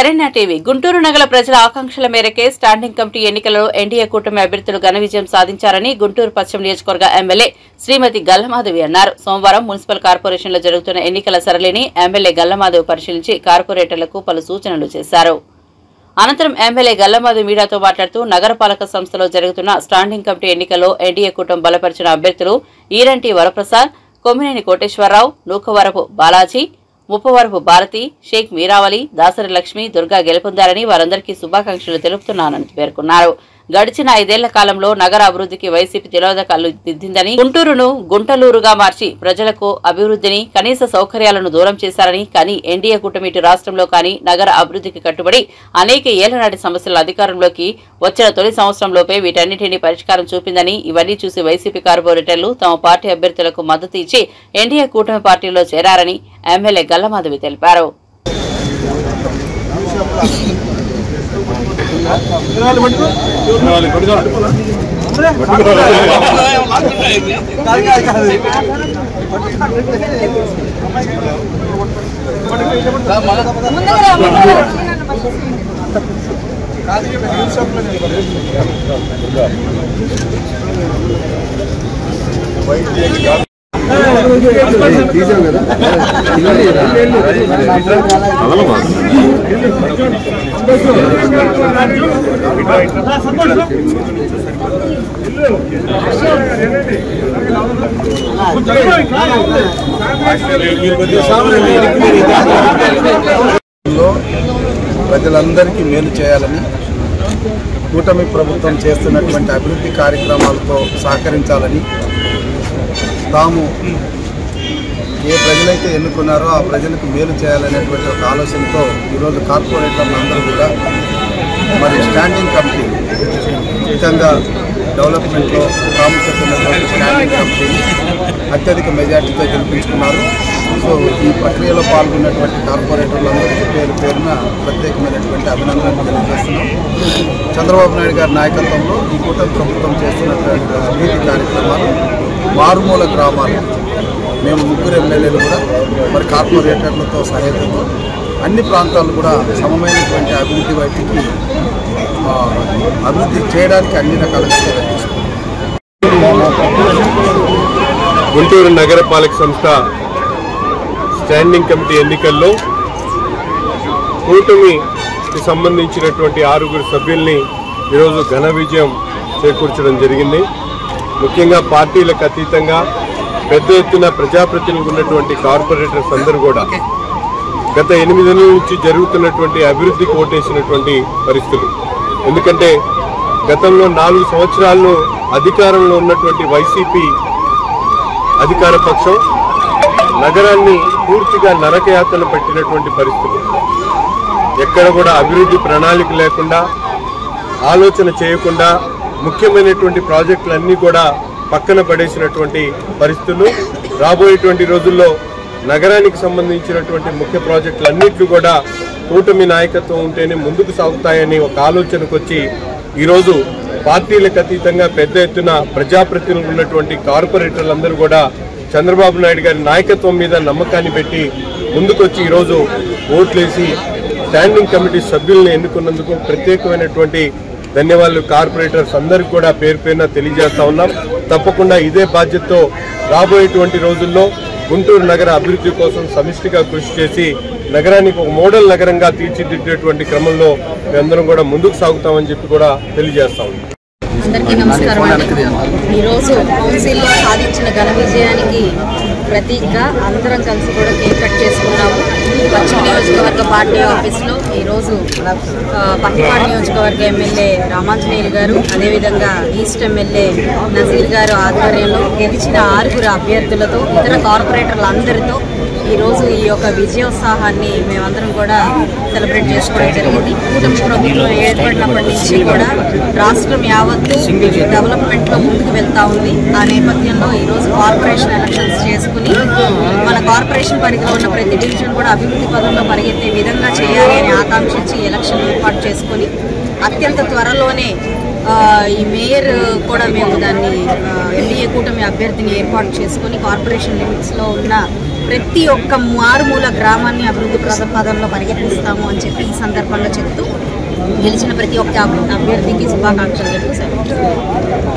సరైన టీవీ గుంటూరు నగర ప్రజల ఆకాంక్షల మేరకే స్టాండింగ్ కమిటీ ఎన్నికలలో ఎన్డీఏ కూటమి అభ్యర్థులు ఘన విజయం సాధించారని గుంటూరు పశ్చిమ నియోజకవర్గ ఎమ్మెల్యే శ్రీమతి గల్లమాధవి అన్నారు. సోమవారం మున్సిపల్ కార్పొరేషన్లో జరుగుతున్న ఎన్నికల సరళిని ఎమ్మెల్యే గల్లమాధవి పరిశీలించి కార్పొరేటర్లకు పలు సూచనలు చేశారు. అనంతరం ఎమ్మెల్యే గల్లమాధవి మీడియాతో మాట్లాడుతూ నగరపాలక సంస్థలో జరుగుతున్న స్టాండింగ్ కమిటీ ఎన్నికల్లో ఎన్డీఏ కూటమి బలపరిచిన అభ్యర్థులు ఈరంటి వరప్రసాద్, కొమ్మినేని కోటేశ్వరరావు, నూకవరపు బాలాజీ, ముప్పవరపు భారతి, షేక్ మీరావలి, దాసరి లక్ష్మి, దుర్గా గెలుపొందారని వారందరికీ శుభాకాంక్షలు తెలుపుతున్నానని పేర్కొన్నారు. గడిచిన 5 ఏళ్ల కాలంలో నగర అభివృద్ధికి వైసీపీ తిలోదకాలు దిద్దిందని, గుంటూరును గుంటలూరుగా మార్చి ప్రజలకు అభివృద్ధిని, కనీస సౌకర్యాలను దూరం చేశారని, కానీ ఎన్డీఏ కూటమి ఇటు రాష్ట్రంలో కానీ నగర అభివృద్ధికి కట్టుబడి అనేక ఏళ్ల నాటి సమస్యల అధికారంలోకి వచ్చిన తొలి సంవత్సరంలోపే వీటన్నిటినీ పరిష్కారం చూపిందని, ఇవన్నీ చూసి వైసీపీ కార్పొరేటర్లు తమ పార్టీ అభ్యర్థులకు మద్దతు ఇచ్చి ఎన్డీఏ కూటమి పార్టీలో చేరారని ఎమ్మెల్యే గల్లమాధవి తెలిపారు. ప్రజలందరికీ మేలు చేయాలని కూటమి ప్రభుత్వం చేస్తున్నటువంటి అభివృద్ధి కార్యక్రమాలతో సహకరించాలని తాము ఏ ప్రజలైతే ఎన్నుకున్నారో ఆ ప్రజలకు మేలు చేయాలనేటువంటి ఒక ఆలోచనతో ఈరోజు కార్పొరేటర్లు అందరూ కూడా మరి స్టాండింగ్ కమిటీ ముఖ్యంగా డెవలప్మెంట్లో ప్రాముఖ్యత ఉన్నటువంటి స్టాండింగ్ కమిటీని అత్యధిక మెజార్టీతో గెలిపించుకున్నారు. సో ఈ ప్రక్రియలో పాల్గొన్నటువంటి కార్పొరేటర్లందరికీ పేరు పేరున ప్రత్యేకమైనటువంటి అభినందనలు తెలియజేస్తున్నాం. చంద్రబాబు నాయుడు గారి నాయకత్వంలో ఈ కూటమి ప్రభుత్వం చేస్తున్నటువంటి అభివృద్ధి కార్యక్రమాలు మారుమూల గ్రామాలు మేము 3 ఎమ్మెల్యేలు కూడా మరి కార్పొరేటర్లతో సహాయంతో అన్ని ప్రాంతాలు కూడా సమమైనటువంటి అభివృద్ధి వైపుకి అభివృద్ధి చేయడానికి అన్ని రకాలుగా చర్యలు తీసుకున్నాం. గుంటూరు నగరపాలక సంస్థ స్టాండింగ్ కమిటీ ఎన్నికల్లో కూటమికి సంబంధించినటువంటి 6 సభ్యుల్ని ఈరోజు ఘన విజయం చేకూర్చడం జరిగింది. ముఖ్యంగా పార్టీలకు అతీతంగా పెద్ద ఎత్తున ప్రజాప్రతినిధులు ఉన్నటువంటి కార్పొరేటర్స్ అందరూ కూడా గత 8 నెలల నుంచి జరుగుతున్నటువంటి అభివృద్ధికి ఓటేసినటువంటి పరిస్థితులు. ఎందుకంటే గతంలో 4 సంవత్సరాల్లో అధికారంలో ఉన్నటువంటి వైసీపీ అధికార పక్షం నగరాన్ని పూర్తిగా నరకయాతన పెట్టినటువంటి పరిస్థితులు. ఎక్కడ కూడా అభివృద్ధి ప్రణాళిక లేకుండా, ఆలోచన చేయకుండా ముఖ్యమైనటువంటి ప్రాజెక్టులన్నీ కూడా పక్కన పడేసినటువంటి పరిస్థితులు. రాబోయేటువంటి రోజుల్లో నగరానికి సంబంధించినటువంటి ముఖ్య ప్రాజెక్టులన్నింటినీ కూడా కూటమి నాయకత్వం ఉంటేనే ముందుకు సాగుతాయని ఒక ఆలోచనకు వచ్చి ఈరోజు పార్టీలకు అతీతంగా పెద్ద ఎత్తున ప్రజాప్రతినిధులు ఉన్నటువంటి కార్పొరేటర్లందరూ కూడా చంద్రబాబు నాయుడు గారి నాయకత్వం మీద నమ్మకాన్ని పెట్టి ముందుకొచ్చి ఈరోజు ఓట్లేసి స్టాండింగ్ కమిటీ సభ్యుల్ని ఎన్నుకున్నందుకు ప్రత్యేకమైనటువంటి ధన్యవాదాలు కార్పొరేటర్స్ అందరికీ కూడా పేరు పేరున తెలియజేస్తా ఉన్నాం. తప్పకుండా ఇదే బాధ్యతతో రాబోయేటువంటి రోజుల్లో గుంటూరు నగర అభివృద్ధి కోసం సమిష్టిగా కృషి చేసి నగరానికి ఒక మోడల్ నగరంగా తీర్చిదిద్దేటువంటి క్రమంలో మేమందరం కూడా ముందుకు సాగుతామని చెప్పి కూడా తెలియజేస్తా ఉన్నాం. అందరికీ నమస్కారం అండి. ఈరోజు కౌన్సిల్లో సాధించిన ఘన విజయానికి ప్రతీకగా అందరం కలిసి కూడా కేక్ కట్ చేసుకున్నాము. పశ్చిమ నియోజకవర్గ పార్టీ ఆఫీస్లో ఈరోజు పత్తిపాడు నియోజకవర్గ ఎమ్మెల్యే రామాంజనేయులు గారు, అదేవిధంగా ఈస్ట్ ఎమ్మెల్యే నజీర్ గారు ఆధ్వర్యంలో గెలిచిన 6 అభ్యర్థులతో ఇతర కార్పొరేటర్లందరితో ఈరోజు ఈ యొక్క విజయోత్సాహాన్ని మేమందరం కూడా సెలబ్రేట్ చేసుకోవడం జరిగింది. కూటమి ప్రభుత్వం ఏర్పడినప్పటి నుంచి కూడా రాష్ట్రం యావత్తు డెవలప్మెంట్లో ముందుకు వెళ్తా ఉంది. ఆ నేపథ్యంలో ఈరోజు కార్పొరేషన్ ఎలక్షన్స్ చేసుకుని మన కార్పొరేషన్ పరిధిలో ఉన్న ప్రతి డివిజన్ కూడా అభివృద్ధి పదంలో పరిగెత్తే విధంగా చేయాలి అని ఆకాంక్షించి ఎలక్షన్ ఏర్పాటు చేసుకుని అత్యంత త్వరలోనే ఈ మేయర్ కూడా మేము దాన్ని ఎన్డీఏ కూటమి అభ్యర్థిని ఏర్పాటు చేసుకుని కార్పొరేషన్ లిమిట్స్లో ఉన్న ప్రతి ఒక్క మారుమూల గ్రామాన్ని అభివృద్ధి ప్రతిపాదనలో పరిగెత్తిస్తాము అని చెప్పి ఈ సందర్భంగా చెప్తూ గెలిచిన ప్రతి ఒక్క అభ్యర్థికి శుభాకాంక్షలు చెప్తూ